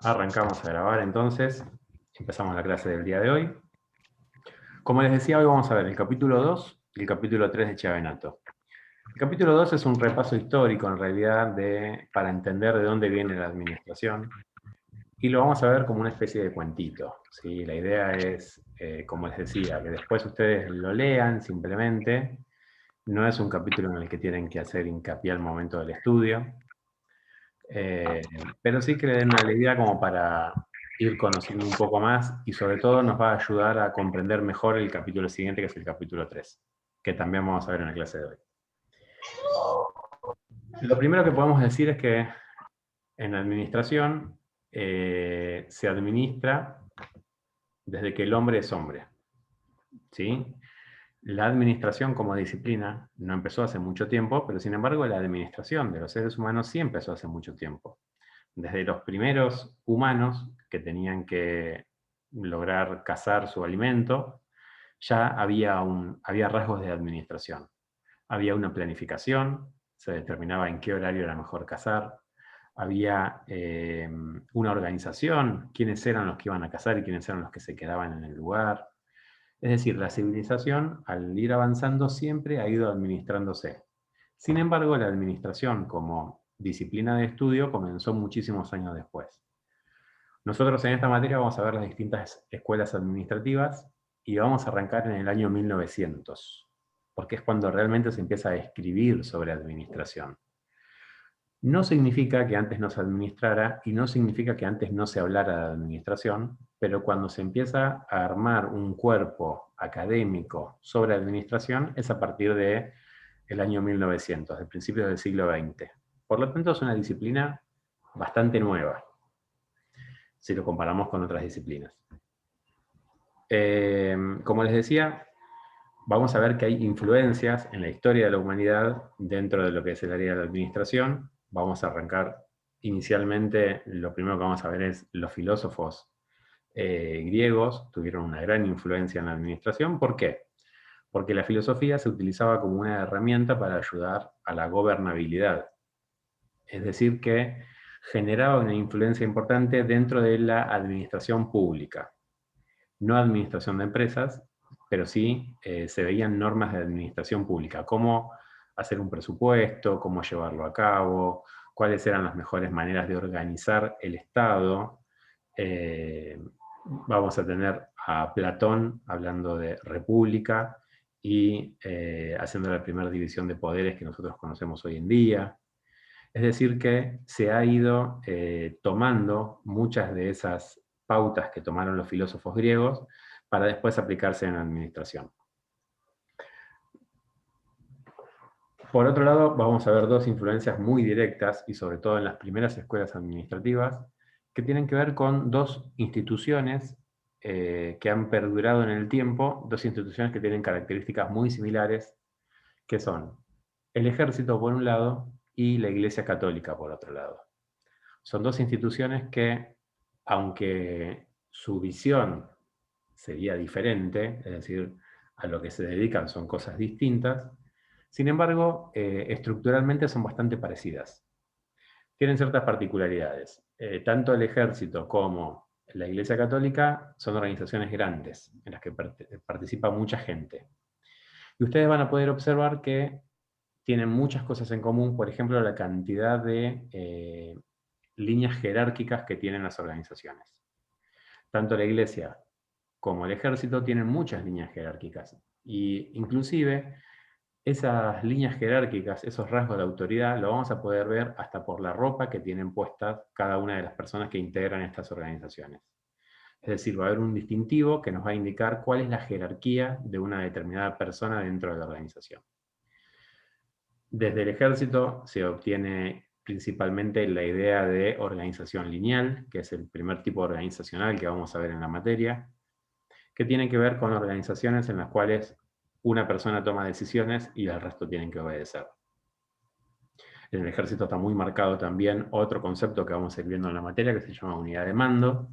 Arrancamos a grabar entonces, empezamos la clase del día de hoy. Como les decía, hoy vamos a ver el capítulo 2 y el capítulo 3 de Chiavenato. El capítulo 2 es un repaso histórico, en realidad, para entender de dónde viene la administración, y lo vamos a ver como una especie de cuentito, ¿sí? La idea es, como les decía, que después ustedes lo lean simplemente. No es un capítulo en el que tienen que hacer hincapié al momento del estudio, pero sí que le den una idea como para ir conociendo un poco más, y sobre todo nos va a ayudar a comprender mejor el capítulo siguiente, que es el capítulo 3, que también vamos a ver en la clase de hoy. Lo primero que podemos decir es que en la administración se administra desde que el hombre es hombre, ¿sí? La administración como disciplina no empezó hace mucho tiempo, pero sin embargo la administración de los seres humanos sí empezó hace mucho tiempo. Desde los primeros humanos que tenían que lograr cazar su alimento, ya había rasgos de administración. Había una planificación, se determinaba en qué horario era mejor cazar, había una organización, quiénes eran los que iban a cazar y quiénes eran los que se quedaban en el lugar. Es decir, la civilización, al ir avanzando, siempre ha ido administrándose. Sin embargo, la administración como disciplina de estudio comenzó muchísimos años después. Nosotros en esta materia vamos a ver las distintas escuelas administrativas y vamos a arrancar en el año 1900, porque es cuando realmente se empieza a escribir sobre administración. No significa que antes no se administrara y no significa que antes no se hablara de administración, pero cuando se empieza a armar un cuerpo académico sobre administración es a partir del año 1900, del principio del siglo XX. Por lo tanto, es una disciplina bastante nueva, si lo comparamos con otras disciplinas. Como les decía, vamos a ver que hay influencias en la historia de la humanidad dentro de lo que es el área de la administración. Vamos a arrancar inicialmente, lo primero que vamos a ver es los filósofos griegos tuvieron una gran influencia en la administración. ¿Por qué? Porque la filosofía se utilizaba como una herramienta para ayudar a la gobernabilidad. Es decir, que generaba una influencia importante dentro de la administración pública. No administración de empresas, pero sí se veían normas de administración pública, cómo hacer un presupuesto, cómo llevarlo a cabo, cuáles eran las mejores maneras de organizar el Estado. Vamos a tener a Platón hablando de república y haciendo la primera división de poderes que nosotros conocemos hoy en día. Es decir, que se ha ido tomando muchas de esas pautas que tomaron los filósofos griegos para después aplicarse en la administración. Por otro lado, vamos a ver dos influencias muy directas, y sobre todo en las primeras escuelas administrativas, que tienen que ver con dos instituciones que han perdurado en el tiempo, dos instituciones que tienen características muy similares, que son el ejército por un lado y la Iglesia Católica por otro lado. Son dos instituciones que, aunque su visión sería diferente, es decir, a lo que se dedican son cosas distintas, sin embargo, estructuralmente son bastante parecidas. Tienen ciertas particularidades. Tanto el ejército como la Iglesia Católica son organizaciones grandes, en las que participa mucha gente. Y ustedes van a poder observar que tienen muchas cosas en común, por ejemplo, la cantidad de líneas jerárquicas que tienen las organizaciones. Tanto la Iglesia como el ejército tienen muchas líneas jerárquicas, y inclusive esas líneas jerárquicas, esos rasgos de autoridad, lo vamos a poder ver hasta por la ropa que tienen puesta cada una de las personas que integran estas organizaciones. Es decir, va a haber un distintivo que nos va a indicar cuál es la jerarquía de una determinada persona dentro de la organización. Desde el ejército se obtiene principalmente la idea de organización lineal, que es el primer tipo organizacional que vamos a ver en la materia, que tiene que ver con organizaciones en las cuales una persona toma decisiones y el resto tienen que obedecer. En el ejército está muy marcado también otro concepto que vamos a ir viendo en la materia, que se llama unidad de mando,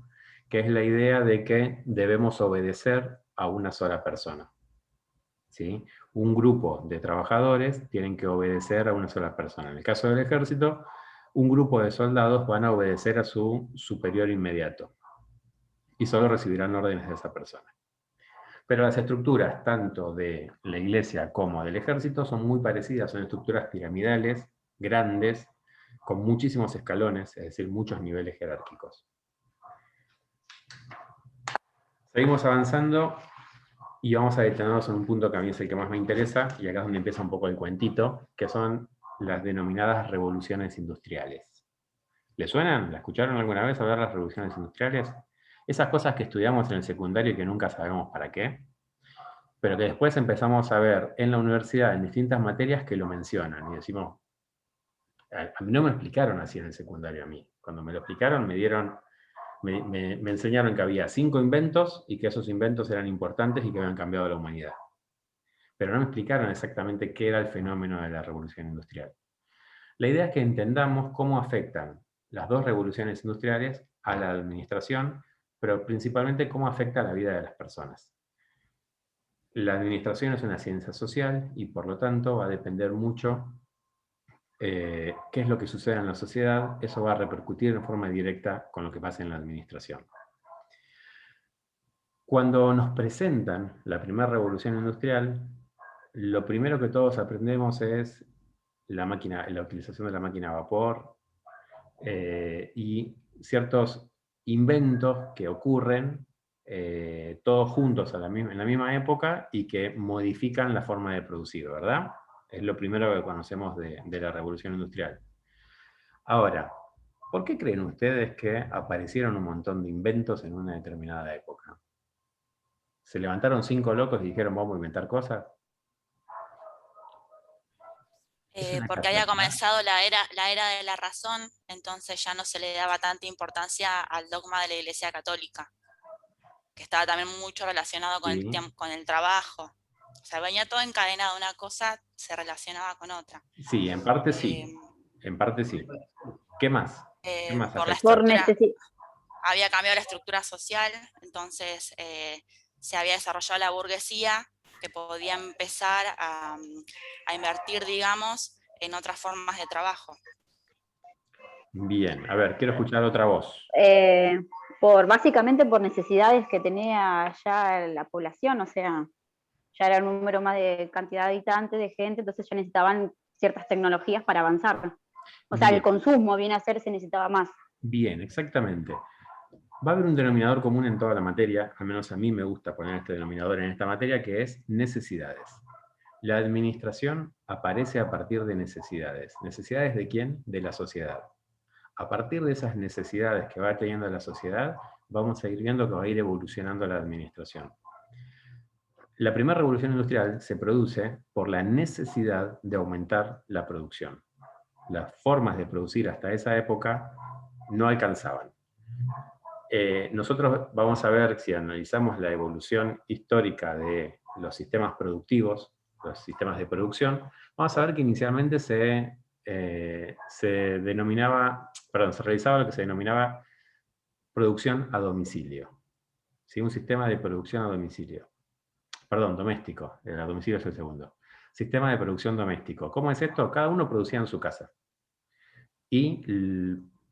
que es la idea de que debemos obedecer a una sola persona. ¿Sí? Un grupo de trabajadores tienen que obedecer a una sola persona. En el caso del ejército, un grupo de soldados van a obedecer a su superior inmediato y solo recibirán órdenes de esa persona. Pero las estructuras, tanto de la iglesia como del ejército, son muy parecidas, son estructuras piramidales, grandes, con muchísimos escalones, es decir, muchos niveles jerárquicos. Seguimos avanzando y vamos a detenernos en un punto que a mí es el que más me interesa, y acá es donde empieza un poco el cuentito, que son las denominadas revoluciones industriales. ¿Les suenan? ¿La escucharon alguna vez hablar de las revoluciones industriales? Esas cosas que estudiamos en el secundario y que nunca sabemos para qué, pero que después empezamos a ver en la universidad, en distintas materias que lo mencionan, y decimos, a mí no me explicaron así en el secundario a mí. Cuando me lo explicaron me enseñaron que había 5 inventos y que esos inventos eran importantes y que habían cambiado la humanidad. Pero no me explicaron exactamente qué era el fenómeno de la revolución industrial. La idea es que entendamos cómo afectan las dos revoluciones industriales a la administración, pero principalmente cómo afecta a la vida de las personas. La administración es una ciencia social y por lo tanto va a depender mucho qué es lo que sucede en la sociedad. Eso va a repercutir en forma directa con lo que pasa en la administración. Cuando nos presentan la primera revolución industrial, lo primero que todos aprendemos es la utilización de la máquina a vapor y ciertos inventos que ocurren todos juntos en la misma época y que modifican la forma de producir, ¿verdad? Es lo primero que conocemos de la revolución industrial. Ahora, ¿por qué creen ustedes que aparecieron un montón de inventos en una determinada época? ¿Se levantaron 5 locos y dijeron vamos a inventar cosas? Es una Porque había casualidad. comenzado la era de la razón, entonces ya no se le daba tanta importancia al dogma de la Iglesia Católica, que estaba también mucho relacionado con, Sí, con el trabajo. O sea, venía todo encadenado, una cosa se relacionaba con otra. sí, en parte Eh, sí. En parte sí. ¿Qué más? ¿Qué más por la afecta? Por estructura, necesidad. había cambiado la estructura social, entonces se había desarrollado la burguesía que podía empezar a invertir, digamos, en otras formas de trabajo. Bien, a ver, quiero escuchar otra voz. Básicamente por necesidades que tenía ya la población, o sea, ya era un número más de cantidad de habitantes, de gente, entonces ya necesitaban ciertas tecnologías para avanzar. O sea, el consumo viene a ser, se necesitaba más. Bien, exactamente. Va a haber un denominador común en toda la materia, al menos a mí me gusta poner este denominador en esta materia, que es necesidades. La administración aparece a partir de necesidades. ¿Necesidades de quién? De la sociedad. A partir de esas necesidades que va teniendo la sociedad, vamos a ir viendo que va a ir evolucionando la administración. La primera revolución industrial se produce por la necesidad de aumentar la producción. Las formas de producir hasta esa época no alcanzaban. Nosotros vamos a ver, si analizamos la evolución histórica de los sistemas productivos, los sistemas de producción, vamos a ver que inicialmente se realizaba lo que se denominaba producción a domicilio. ¿Sí? Un sistema de producción a domicilio. Perdón, doméstico. El a domicilio es el segundo. Sistema de producción doméstico. ¿Cómo es esto? Cada uno producía en su casa. Y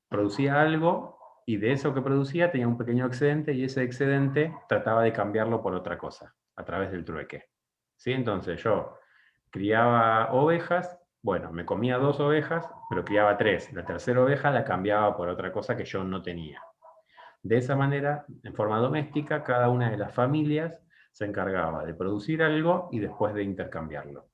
producía algo, y de eso que producía tenía un pequeño excedente, y ese excedente trataba de cambiarlo por otra cosa, a través del trueque. ¿Sí? Entonces yo criaba ovejas, bueno, me comía 2 ovejas, pero criaba 3. La tercera oveja la cambiaba por otra cosa que yo no tenía. De esa manera, en forma doméstica, cada una de las familias se encargaba de producir algo y después de intercambiarlo.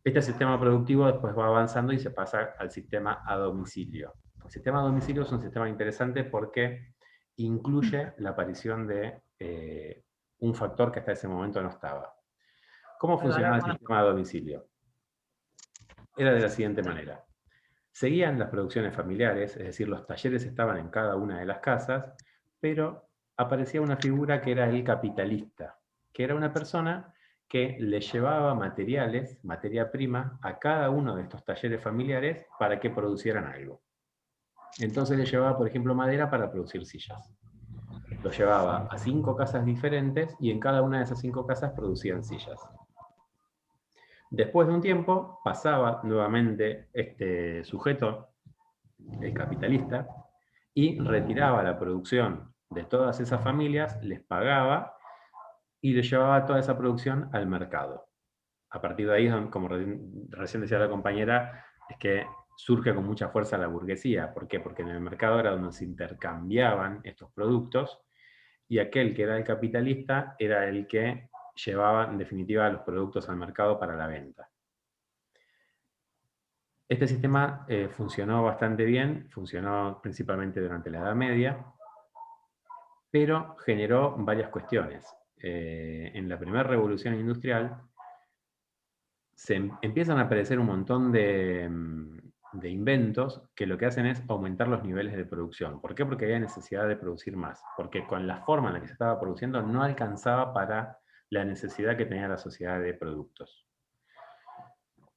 Este sistema productivo después va avanzando y se pasa al sistema a domicilio. El sistema a domicilio es un sistema interesante porque incluye la aparición de un factor que hasta ese momento no estaba. ¿Cómo funcionaba el sistema a domicilio? Era de la siguiente manera. Seguían las producciones familiares, es decir, los talleres estaban en cada una de las casas, pero aparecía una figura que era el capitalista, que era una persona que le llevaba materiales, materia prima, a cada uno de estos talleres familiares para que producieran algo. Entonces le llevaba, por ejemplo, madera para producir sillas. Lo llevaba a 5 casas diferentes y en cada una de esas 5 casas producían sillas. Después de un tiempo, pasaba nuevamente este sujeto, el capitalista, y retiraba la producción de todas esas familias, les pagaba y le llevaba toda esa producción al mercado. A partir de ahí, como recién decía la compañera, es que surge con mucha fuerza la burguesía. ¿Por qué? Porque en el mercado era donde se intercambiaban estos productos y aquel que era el capitalista era el que llevaba, en definitiva, los productos al mercado para la venta. Este sistema funcionó bastante bien, funcionó principalmente durante la Edad Media, pero generó varias cuestiones. En la primera revolución industrial empiezan a aparecer un montón de inventos que lo que hacen es aumentar los niveles de producción. ¿Por qué? Porque había necesidad de producir más. Porque con la forma en la que se estaba produciendo no alcanzaba para la necesidad que tenía la sociedad de productos.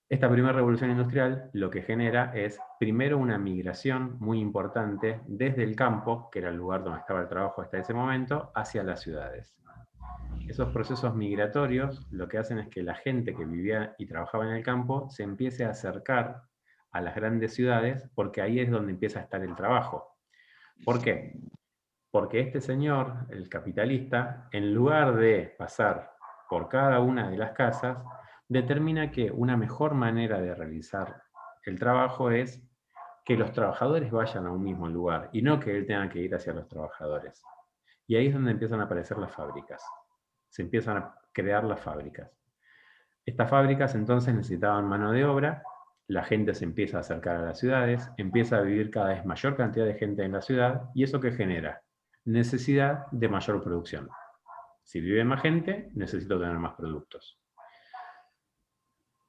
Esta primera revolución industrial lo que genera es, primero, una migración muy importante desde el campo, que era el lugar donde estaba el trabajo hasta ese momento, hacia las ciudades. Esos procesos migratorios lo que hacen es que la gente que vivía y trabajaba en el campo se empiece a acercar a las grandes ciudades, porque ahí es donde empieza a estar el trabajo. ¿Por qué? Porque este señor, el capitalista, en lugar de pasar por cada una de las casas, determina que una mejor manera de realizar el trabajo es que los trabajadores vayan a un mismo lugar y no que él tenga que ir hacia los trabajadores. Y ahí es donde empiezan a aparecer las fábricas. Se empiezan a crear las fábricas. Estas fábricas entonces necesitaban mano de obra, la gente se empieza a acercar a las ciudades, empieza a vivir cada vez mayor cantidad de gente en la ciudad, y eso ¿qué genera? Necesidad de mayor producción. Si vive más gente, necesito tener más productos.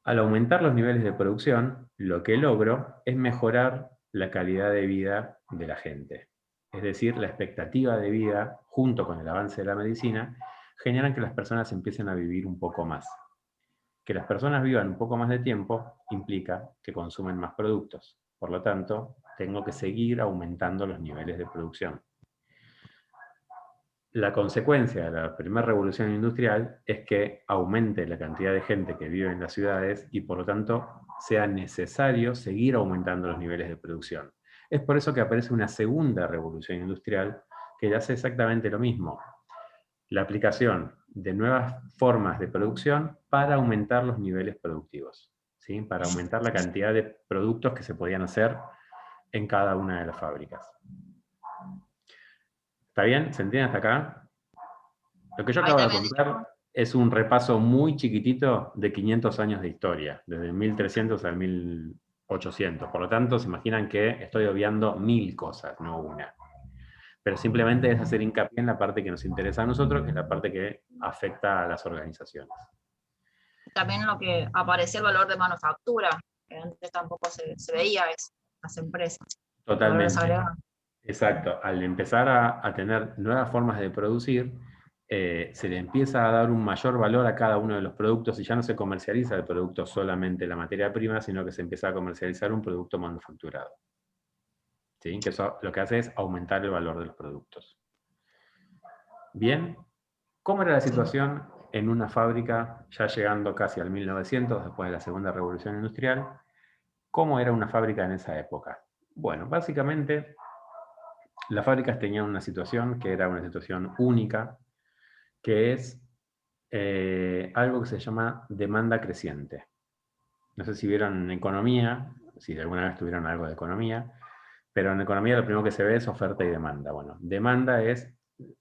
Al aumentar los niveles de producción, lo que logro es mejorar la calidad de vida de la gente. Es decir, la expectativa de vida, junto con el avance de la medicina, generan que las personas empiecen a vivir un poco más. Que las personas vivan un poco más de tiempo implica que consumen más productos. Por lo tanto, tengo que seguir aumentando los niveles de producción. La consecuencia de la primera revolución industrial es que aumente la cantidad de gente que vive en las ciudades y por lo tanto sea necesario seguir aumentando los niveles de producción. Es por eso que aparece una segunda revolución industrial que hace exactamente lo mismo. La aplicación de nuevas formas de producción para aumentar los niveles productivos, ¿sí? Para aumentar la cantidad de productos que se podían hacer en cada una de las fábricas. ¿Está bien? ¿Se entiende hasta acá? Lo que yo acabo de contar es un repaso muy chiquitito de 500 años de historia, desde 1300 al 1800. Por lo tanto, se imaginan que estoy obviando 1000 cosas, no una. Pero simplemente es hacer hincapié en la parte que nos interesa a nosotros, que es la parte que afecta a las organizaciones. También lo que apareció el valor de manufactura, que antes tampoco se veía eso, las empresas. Totalmente. Exacto. Al empezar a tener nuevas formas de producir, se le empieza a dar un mayor valor a cada uno de los productos y ya no se comercializa el producto solamente la materia prima, sino que se empieza a comercializar un producto manufacturado. ¿Sí? Que eso lo que hace es aumentar el valor de los productos. Bien, ¿cómo era la situación en una fábrica ya llegando casi al 1900, después de la Segunda Revolución Industrial? ¿Cómo era una fábrica en esa época? Bueno, básicamente las fábricas tenían una situación que era una situación única, que es algo que se llama demanda creciente. No sé si vieron en economía, si alguna vez tuvieron algo de economía, pero en economía lo primero que se ve es oferta y demanda. Bueno, demanda es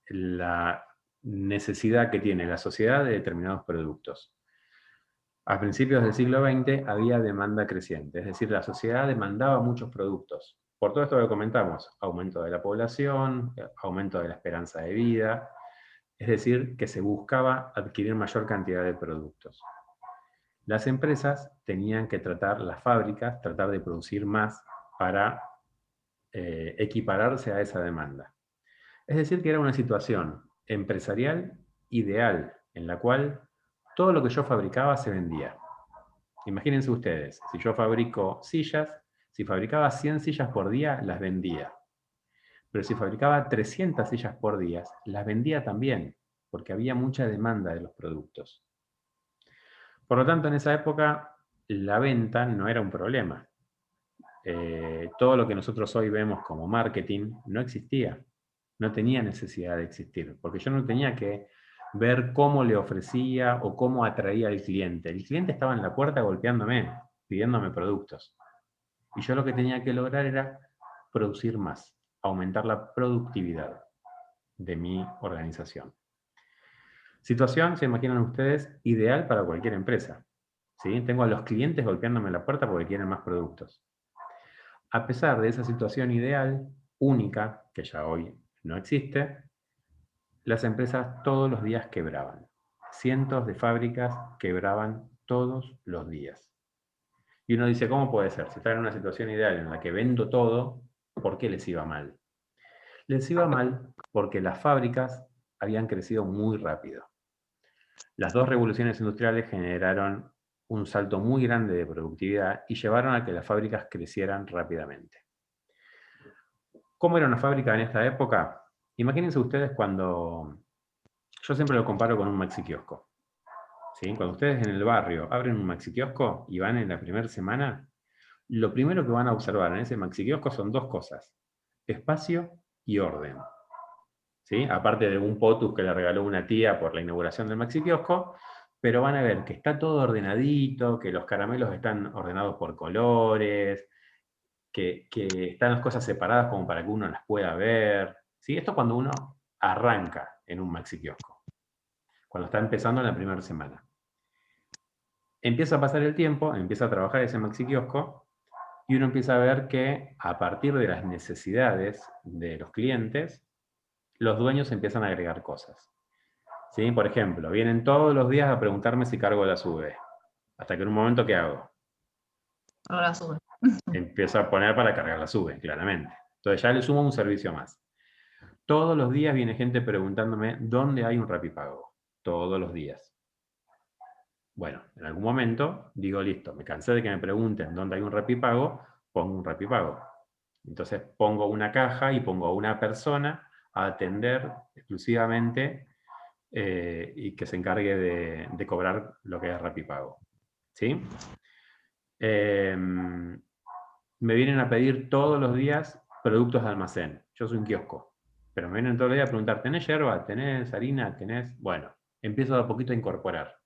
la necesidad que tiene la sociedad de determinados productos. A principios del siglo XX había demanda creciente, es decir, la sociedad demandaba muchos productos. Por todo esto que comentamos, aumento de la población, aumento de la esperanza de vida, es decir, que se buscaba adquirir mayor cantidad de productos. Las empresas tenían que las fábricas, tratar de producir más para equipararse a esa demanda. Es decir, que era una situación empresarial ideal, en la cual todo lo que yo fabricaba se vendía. Imagínense ustedes, si yo fabrico sillas, si fabricaba 100 sillas por día, las vendía. Pero si fabricaba 300 sillas por día, las vendía también, porque había mucha demanda de los productos. Por lo tanto, en esa época, la venta no era un problema. Todo lo que nosotros hoy vemos como marketing no existía. No tenía necesidad de existir, porque yo no tenía que ver cómo le ofrecía o cómo atraía al cliente. El cliente estaba en la puerta golpeándome, pidiéndome productos. Y yo lo que tenía que lograr era producir más, aumentar la productividad de mi organización. Situación, se imaginan ustedes, ideal para cualquier empresa. ¿Sí? Tengo a los clientes golpeándome la puerta porque quieren más productos. A pesar de esa situación ideal, única, que ya hoy no existe, las empresas todos los días quebraban. Cientos de fábricas quebraban todos los días. Y uno dice, ¿cómo puede ser? Si están en una situación ideal en la que vendo todo, ¿por qué les iba mal? Les iba mal porque las fábricas habían crecido muy rápido. Las dos revoluciones industriales generaron un salto muy grande de productividad y llevaron a que las fábricas crecieran rápidamente. ¿Cómo era una fábrica en esta época? Imagínense ustedes cuando... Yo siempre lo comparo con un maxiquiosco. ¿Sí? Cuando ustedes en el barrio abren un maxiquiosco y van en la primera semana, lo primero que van a observar en ese maxiquiosco son dos cosas: espacio y orden. ¿Sí? Aparte de un potus que le regaló una tía por la inauguración del maxiquiosco, pero van a ver que está todo ordenadito, que los caramelos están ordenados por colores, que están las cosas separadas como para que uno las pueda ver. ¿Sí? Esto cuando uno arranca en un maxiquiosco, cuando está empezando en la primera semana. Empieza a pasar el tiempo, empieza a trabajar ese maxiquiosco, y uno empieza a ver que a partir de las necesidades de los clientes, los dueños empiezan a agregar cosas. ¿Sí? Por ejemplo, vienen todos los días a preguntarme si cargo la sube. Hasta que en un momento, ¿qué hago? Ahora sube. Empiezo a poner para cargar la sube, claramente. Entonces ya le sumo un servicio más. Todos los días viene gente preguntándome dónde hay un Rapipago. Todos los días. Bueno, en algún momento digo, listo, me cansé de que me pregunten dónde hay un Rapipago, pongo un Rapipago. Entonces pongo una caja y pongo a una persona a atender exclusivamente y que se encargue de cobrar lo que es Rapipago. ¿Sí? Me vienen a pedir todos los días productos de almacén. Yo soy un kiosco. Pero me vienen todos los días a preguntar, ¿tenés yerba? ¿Tenés harina? ¿Tenés? Bueno, empiezo de a poquito a incorporar.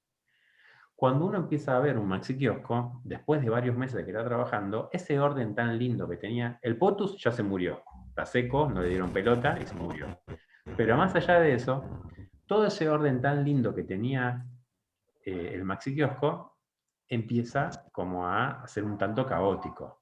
Cuando uno empieza a ver un maxi kiosco, después de varios meses de que está trabajando, ese orden tan lindo que tenía, el potus ya se murió. Está seco, no le dieron pelota y se murió. Pero más allá de eso, todo ese orden tan lindo que tenía el maxi kiosco empieza como a ser un tanto caótico.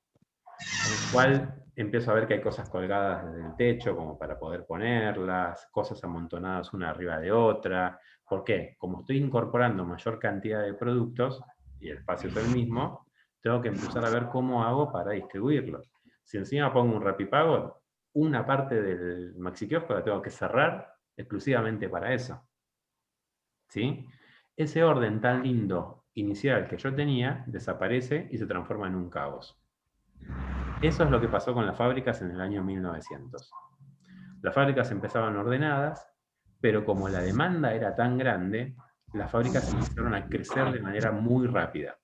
En el cual empiezo a ver que hay cosas colgadas desde el techo como para poder ponerlas, cosas amontonadas una arriba de otra. ¿Por qué? Como estoy incorporando mayor cantidad de productos y el espacio es el mismo, tengo que empezar a ver cómo hago para distribuirlo. Si encima pongo un Rapipago, una parte del maxiquiosco la tengo que cerrar exclusivamente para eso. ¿Sí? Ese orden tan lindo inicial que yo tenía desaparece y se transforma en un caos. Eso es lo que pasó con las fábricas en el año 1900. Las fábricas empezaban ordenadas, pero como la demanda era tan grande, las fábricas empezaron a crecer de manera muy rápida.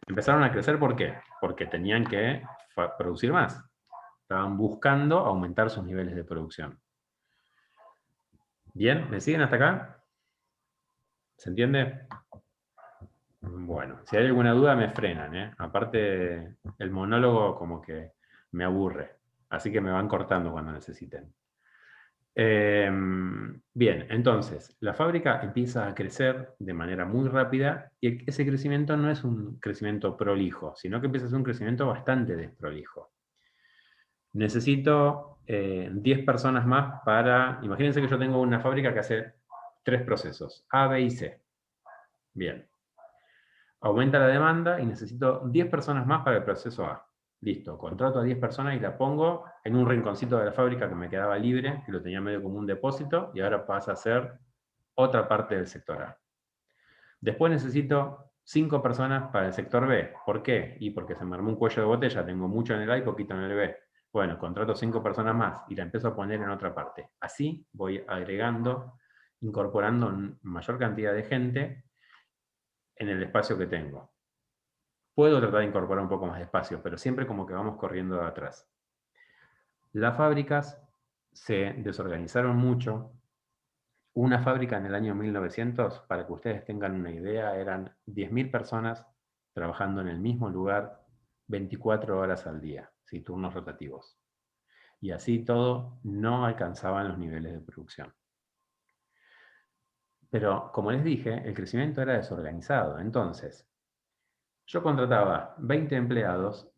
Empezaron a crecer, ¿por qué? Porque tenían que producir más. Estaban buscando aumentar sus niveles de producción. ¿Bien? ¿Me siguen hasta acá? ¿Se entiende? Bueno, si hay alguna duda me frenan, ¿eh? Aparte, el monólogo como que me aburre, así que me van cortando cuando necesiten. Bien, entonces, la fábrica empieza a crecer de manera muy rápida y ese crecimiento no es un crecimiento prolijo, sino que empieza a ser un crecimiento bastante desprolijo. Necesito 10 personas más para... Imagínense que yo tengo una fábrica que hace 3 procesos, A, B y C. Bien. Aumenta la demanda y necesito 10 personas más para el proceso A. Listo, contrato a 10 personas y la pongo en un rinconcito de la fábrica que me quedaba libre, que lo tenía medio como un depósito, y ahora pasa a ser otra parte del sector A. Después necesito 5 personas para el sector B. ¿Por qué? Y porque se me armó un cuello de botella, tengo mucho en el A y poquito en el B. Bueno, contrato 5 personas más y la empiezo a poner en otra parte. Así voy agregando, incorporando mayor cantidad de gente, en el espacio que tengo. Puedo tratar de incorporar un poco más de espacio, pero siempre como que vamos corriendo de atrás. Las fábricas se desorganizaron mucho. Una fábrica en el año 1900, para que ustedes tengan una idea, eran 10.000 personas trabajando en el mismo lugar 24 horas al día, ¿sí? Turnos rotativos. Y así todo no alcanzaban los niveles de producción. Pero, como les dije, el crecimiento era desorganizado. Entonces, yo contrataba 20 empleados,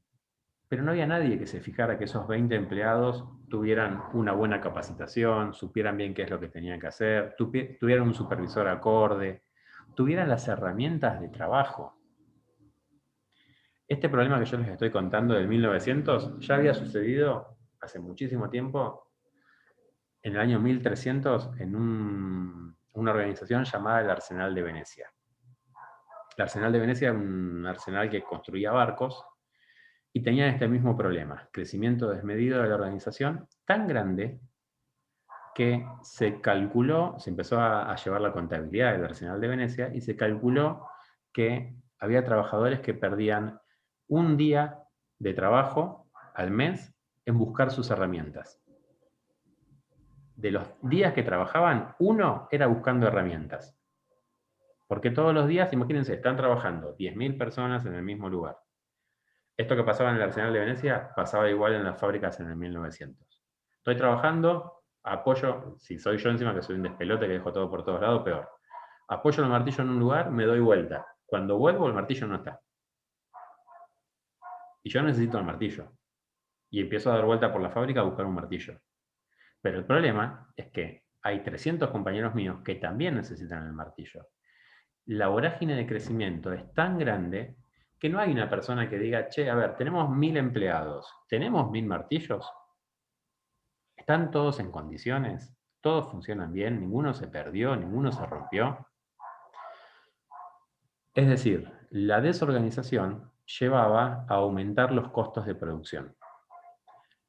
pero no había nadie que se fijara que esos 20 empleados tuvieran una buena capacitación, supieran bien qué es lo que tenían que hacer, tuvieran un supervisor acorde, tuvieran las herramientas de trabajo. Este problema que yo les estoy contando del 1900 ya había sucedido hace muchísimo tiempo, en el año 1300, en una organización llamada el Arsenal de Venecia. El Arsenal de Venecia era un arsenal que construía barcos y tenían este mismo problema, crecimiento desmedido de la organización, tan grande que se calculó, se empezó a llevar la contabilidad del Arsenal de Venecia y se calculó que había trabajadores que perdían un día de trabajo al mes en buscar sus herramientas. De los días que trabajaban, uno era buscando herramientas. Porque todos los días, imagínense, están trabajando 10.000 personas en el mismo lugar. Esto que pasaba en el Arsenal de Venecia, pasaba igual en las fábricas en el 1900. Estoy trabajando, apoyo, si soy yo encima que soy un despelote que dejo todo por todos lados, peor. Apoyo el martillo en un lugar, me doy vuelta. Cuando vuelvo, el martillo no está. Y yo necesito el martillo. Y empiezo a dar vuelta por la fábrica a buscar un martillo. Pero el problema es que hay 300 compañeros míos que también necesitan el martillo. La vorágine de crecimiento es tan grande que no hay una persona que diga, che, a ver, tenemos 1.000 empleados, ¿tenemos 1.000 martillos? ¿Están todos en condiciones? ¿Todos funcionan bien? ¿Ninguno se perdió? ¿Ninguno se rompió? Es decir, la desorganización llevaba a aumentar los costos de producción.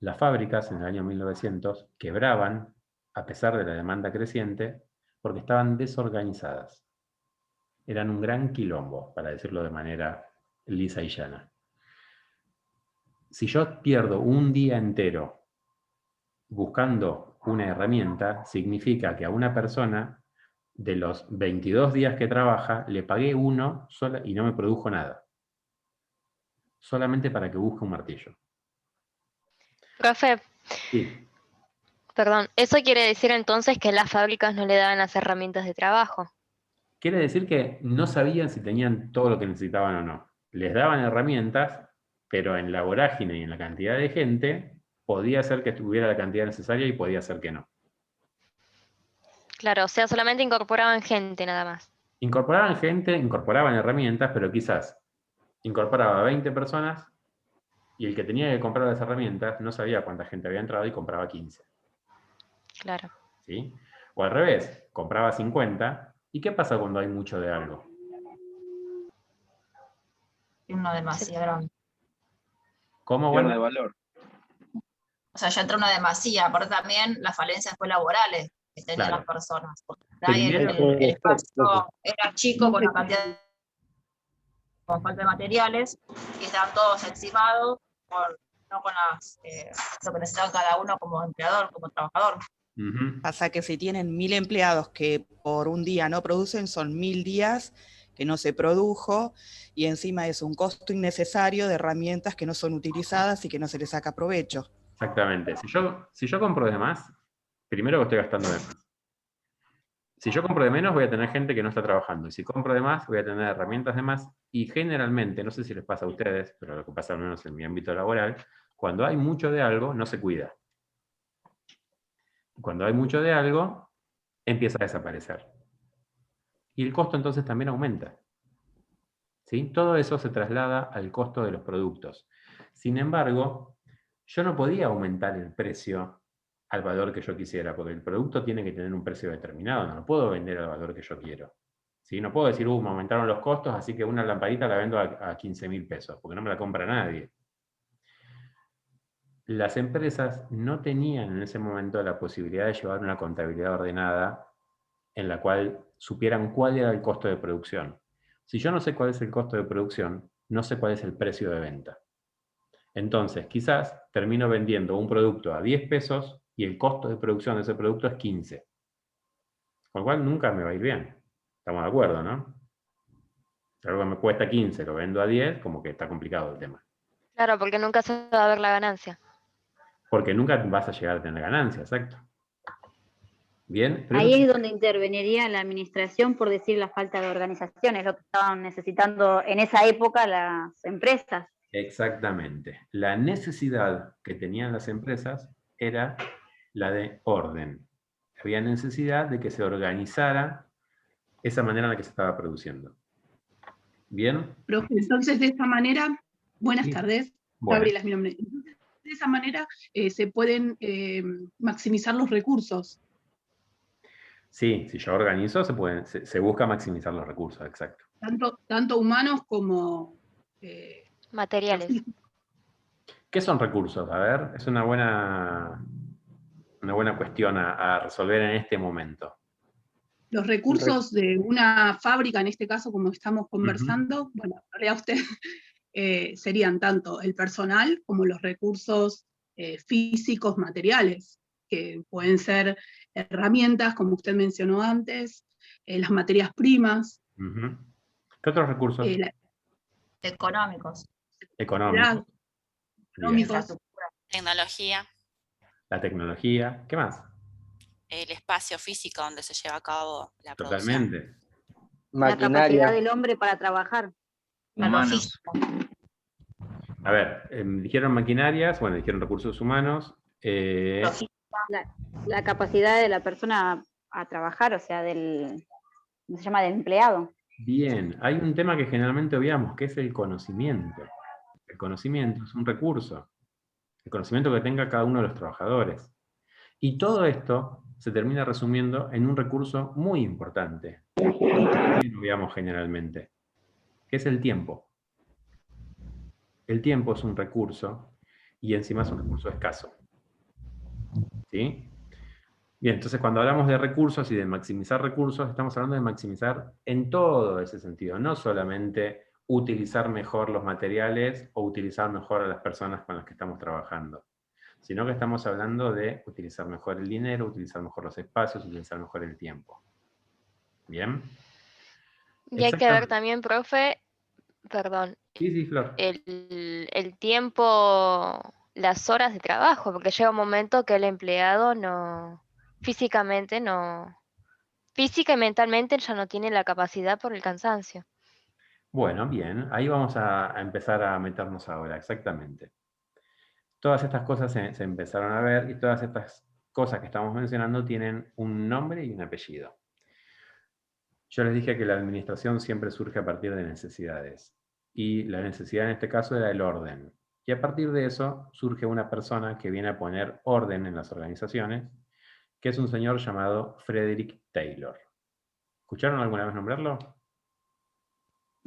Las fábricas en el año 1900 quebraban, a pesar de la demanda creciente, porque estaban desorganizadas. Eran un gran quilombo, para decirlo de manera lisa y llana. Si yo pierdo un día entero buscando una herramienta, significa que a una persona, de los 22 días que trabaja, le pagué uno y no me produjo nada. Solamente para que busque un martillo. Profe, Sí. perdón, ¿eso quiere decir entonces que las fábricas no le daban las herramientas de trabajo? Quiere decir que no sabían si tenían todo lo que necesitaban o no. Les daban herramientas, pero en la vorágine y en la cantidad de gente, podía ser que tuviera la cantidad necesaria y podía ser que no. Claro, o sea, solamente incorporaban gente nada más. Incorporaban gente, incorporaban herramientas, pero quizás incorporaba 20 personas y el que tenía que comprar las herramientas no sabía cuánta gente había entrado y compraba 15. Claro. ¿Sí? O al revés, compraba 50. ¿Y qué pasa cuando hay mucho de algo? Una demasiado grande. ¿Cómo? Pierde Bueno, valor. O sea, ya entra una demasía, aparte también las falencias después laborales que tenían Claro. las personas. Porque ahí Primero- el espacio era chico con la cantidad con falta de materiales y estaban todos encimados no con lo que necesitaban cada uno como empleador, como trabajador. Ujú. Pasa que si tienen 1.000 empleados que por un día no producen, son 1.000 días que no se produjo, y encima es un costo innecesario de herramientas que no son utilizadas y que no se les saca provecho. Exactamente. Si yo compro de más, primero que estoy gastando de más. Si yo compro de menos, voy a tener gente que no está trabajando. Y si compro de más, voy a tener herramientas de más. Y generalmente, no sé si les pasa a ustedes, pero lo que pasa al menos en mi ámbito laboral, cuando hay mucho de algo, no se cuida. Cuando hay mucho de algo, empieza a desaparecer. Y el costo entonces también aumenta. ¿Sí? Todo eso se traslada al costo de los productos. Sin embargo, yo no podía aumentar el precio al valor que yo quisiera, porque el producto tiene que tener un precio determinado, no lo puedo vender al valor que yo quiero. ¿Sí? No puedo decir, me aumentaron los costos, así que una lamparita la vendo a 15.000 pesos, porque no me la compra nadie. Las empresas no tenían en ese momento la posibilidad de llevar una contabilidad ordenada en la cual supieran cuál era el costo de producción. Si yo no sé cuál es el costo de producción, no sé cuál es el precio de venta. Entonces, quizás termino vendiendo un producto a 10 pesos y el costo de producción de ese producto es 15. Con lo cual nunca me va a ir bien. Estamos de acuerdo, ¿no? Si algo me cuesta 15, lo vendo a 10, como que está complicado el tema. Claro, porque nunca se va a ver la ganancia. Porque nunca vas a llegar a tener ganancia, exacto. Bien, pero Ahí eso es donde interveniría la administración, por decir la falta de organización, es lo que estaban necesitando en esa época las empresas. exactamente. La necesidad que tenían las empresas era la de orden. Había necesidad de que se organizara esa manera en la que se estaba produciendo. ¿Bien? Profe, entonces de esta manera, buenas Sí. tardes, Bueno, Gabriela es mi nombre. Entonces, de esa manera se pueden maximizar los recursos. sí, si yo organizo, se busca maximizar los recursos, exacto. Tanto humanos como Materiales. logísticos. ¿Qué son recursos? A ver, es una buena cuestión a resolver en este momento. Los recursos de una fábrica, en este caso, como estamos conversando, bueno, en realidad usted serían tanto el personal como los recursos físicos, materiales, que pueden ser herramientas, como usted mencionó antes, las materias primas, Ujú. ¿Qué otros recursos? Económicos. Económicos. Bien. económicos, Tecnología, La tecnología. ¿Qué más? el espacio físico donde se lleva a cabo la producción. Totalmente. La capacidad Maquinaria, del hombre para trabajar. La humanos. logística. A ver, dijeron maquinarias, bueno, dijeron recursos humanos. La capacidad de la persona a trabajar, o sea, ¿cómo se llama? Del empleado. Bien, hay un tema que generalmente obviamos, que es el conocimiento. El conocimiento es un recurso. El conocimiento que tenga cada uno de los trabajadores. Y todo esto se termina resumiendo en un recurso muy importante, que no obviamos generalmente, que es el tiempo. El tiempo es un recurso y encima es un recurso escaso. ¿Sí? Bien, entonces cuando hablamos de recursos y de maximizar recursos, estamos hablando de maximizar en todo ese sentido, no solamente utilizar mejor los materiales o utilizar mejor a las personas con las que estamos trabajando, sino que estamos hablando de utilizar mejor el dinero, utilizar mejor los espacios, utilizar mejor el tiempo. ¿Bien? Y hay que ver también, profe, perdón, Sí, Flor. el tiempo, las horas de trabajo, porque llega un momento que el empleado física y mentalmente ya no tiene la capacidad por el cansancio. Bueno, bien, ahí vamos a empezar a meternos ahora, exactamente. Todas estas cosas se empezaron a ver y todas estas cosas que estamos mencionando tienen un nombre y un apellido. Yo les dije que la administración siempre surge a partir de necesidades. Y la necesidad en este caso era el orden. Y a partir de eso surge una persona que viene a poner orden en las organizaciones, que es un señor llamado Frederick Taylor. ¿Escucharon alguna vez nombrarlo?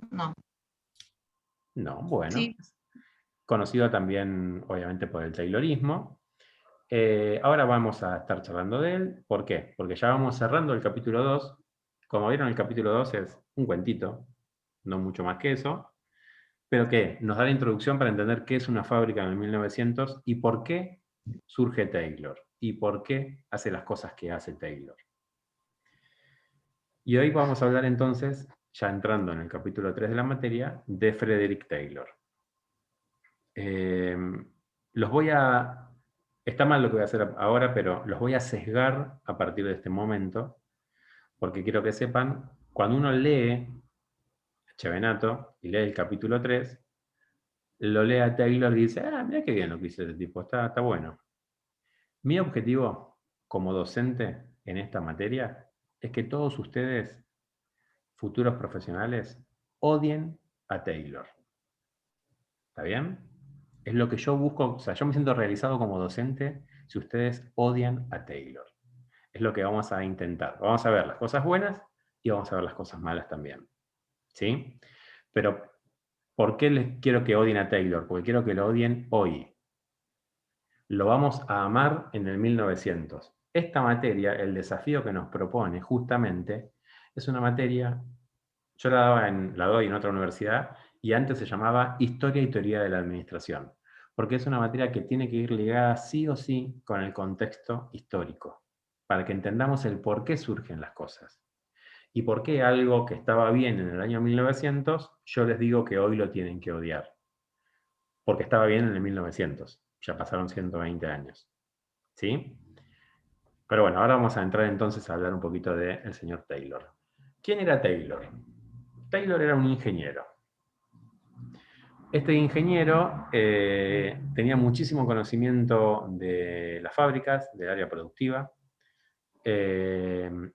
No. No, bueno. Sí. Conocido también, obviamente, por el Taylorismo. Ahora vamos a estar charlando de él. ¿Por qué? Porque ya vamos cerrando el capítulo 2. Como vieron, el capítulo 2 es un cuentito, no mucho más que eso, pero que nos da la introducción para entender qué es una fábrica en el 1900 y por qué surge Taylor, y por qué hace las cosas que hace Taylor. Y hoy vamos a hablar entonces, ya entrando en el capítulo 3 de la materia, de Frederick Taylor. Está mal lo que voy a hacer ahora, pero los voy a sesgar a partir de este momento, porque quiero que sepan, cuando uno lee Chevenato y lee el capítulo 3, lo lee a Taylor y dice, mira qué bien lo que hizo este tipo, está bueno. Mi objetivo como docente en esta materia es que todos ustedes, futuros profesionales, odien a Taylor. ¿Está bien? Es lo que yo busco, o sea, yo me siento realizado como docente si ustedes odian a Taylor. Es lo que vamos a intentar. Vamos a ver las cosas buenas y vamos a ver las cosas malas también. ¿Sí? Pero, ¿por qué les quiero que odien a Taylor? Porque quiero que lo odien hoy. Lo vamos a amar en el 1900. Esta materia, el desafío que nos propone justamente, es una materia Yo la doy en otra universidad, y antes se llamaba Historia y Teoría de la Administración, porque es una materia que tiene que ir ligada sí o sí con el contexto histórico, para que entendamos el por qué surgen las cosas. Y por qué algo que estaba bien en el año 1900, yo les digo que hoy lo tienen que odiar. Porque estaba bien en el 1900, ya pasaron 120 años. ¿Sí? Pero bueno, ahora vamos a entrar entonces a hablar un poquito del señor Taylor. ¿Quién era Taylor? Taylor era un ingeniero. Este ingeniero tenía muchísimo conocimiento de las fábricas, del área productiva.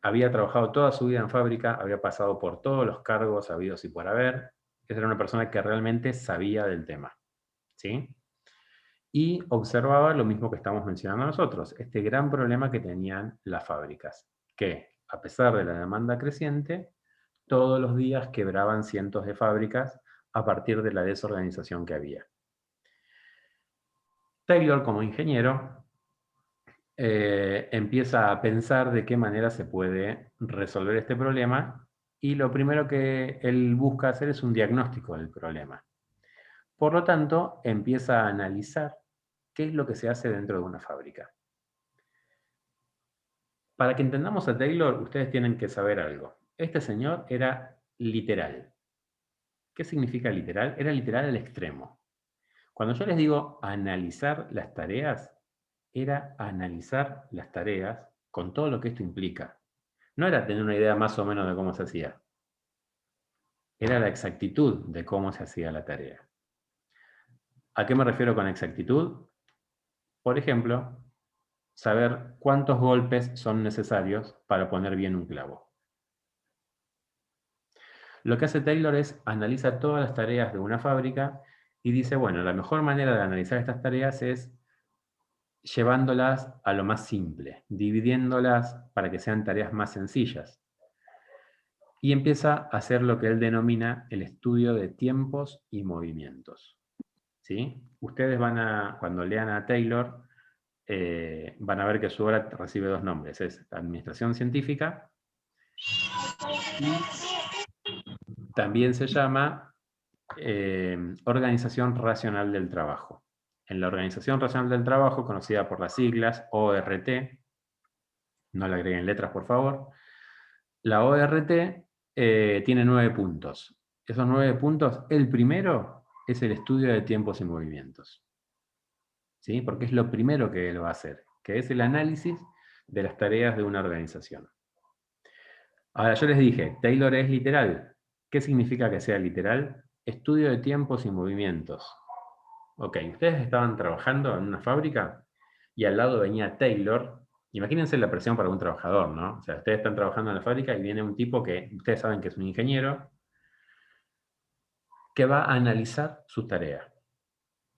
Había trabajado toda su vida en fábrica, había pasado por todos los cargos habidos y por haber. Era una persona que realmente sabía del tema. ¿Sí? Y observaba lo mismo que estamos mencionando nosotros, este gran problema que tenían las fábricas, que a pesar de la demanda creciente, todos los días quebraban cientos de fábricas a partir de la desorganización que había. Taylor, como ingeniero, empieza a pensar de qué manera se puede resolver este problema, y lo primero que él busca hacer es un diagnóstico del problema. Por lo tanto, empieza a analizar qué es lo que se hace dentro de una fábrica. Para que entendamos a Taylor, ustedes tienen que saber algo. Este señor era literal. ¿Qué significa literal? Era literal al extremo. Cuando yo les digo analizar las tareas, era analizar las tareas con todo lo que esto implica. No era tener una idea más o menos de cómo se hacía. Era la exactitud de cómo se hacía la tarea. ¿A qué me refiero con exactitud? Por ejemplo, saber cuántos golpes son necesarios para poner bien un clavo. Lo que hace Taylor es analiza todas las tareas de una fábrica y dice, bueno, la mejor manera de analizar estas tareas es llevándolas a lo más simple, dividiéndolas para que sean tareas más sencillas. Y empieza a hacer lo que él denomina el estudio de tiempos y movimientos. ¿Sí? Ustedes cuando lean a Taylor, van a ver que su obra recibe dos nombres, es Administración Científica y también se llama Organización Racional del Trabajo. En la Organización Racional del Trabajo, conocida por las siglas ORT, no le agreguen letras por favor, la ORT tiene 9 puntos. Esos 9 puntos, el primero es el estudio de tiempos y movimientos. ¿Sí? Porque es lo primero que él va a hacer, que es el análisis de las tareas de una organización. Ahora, yo les dije, Taylor es literal. ¿Qué significa que sea literal? Estudio de tiempos y movimientos. Ok, ustedes estaban trabajando en una fábrica y al lado venía Taylor. Imagínense la presión para un trabajador, ¿no? O sea, ustedes están trabajando en la fábrica y viene un tipo que ustedes saben que es un ingeniero que va a analizar su tarea.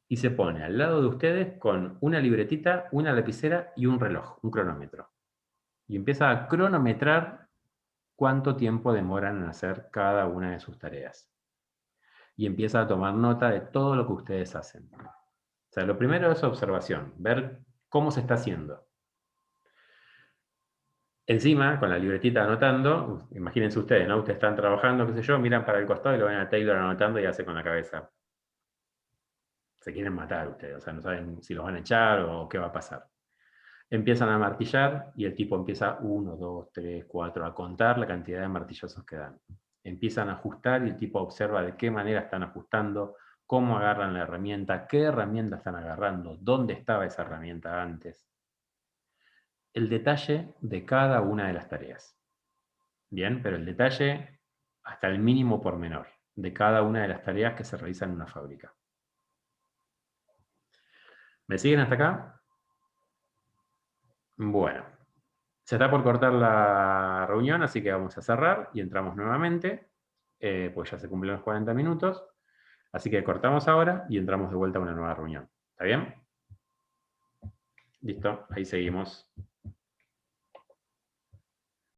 Y se pone al lado de ustedes con una libretita, una lapicera y un reloj, un cronómetro. Y empieza a cronometrar cuánto tiempo demoran en hacer cada una de sus tareas. Y empieza a tomar nota de todo lo que ustedes hacen. O sea, lo primero es observación, ver cómo se está haciendo. Encima, con la libretita anotando, imagínense ustedes, ¿no? Ustedes están trabajando, qué sé yo, miran para el costado y lo ven a Taylor anotando y hace con la cabeza. Se quieren matar ustedes, o sea, no saben si los van a echar o qué va a pasar. Empiezan a martillar y el tipo empieza 1, 2, 3, 4 a contar la cantidad de martillazos que dan. Empiezan a ajustar y el tipo observa de qué manera están ajustando, cómo agarran la herramienta, qué herramienta están agarrando, dónde estaba esa herramienta antes. El detalle de cada una de las tareas. Bien, pero el detalle hasta el mínimo pormenor de cada una de las tareas que se realizan en una fábrica. ¿Me siguen hasta acá? Bueno, se está por cortar la reunión, así que vamos a cerrar y entramos nuevamente, pues ya se cumplen los 40 minutos. Así que cortamos ahora y entramos de vuelta a una nueva reunión. ¿Está bien? Listo, ahí seguimos.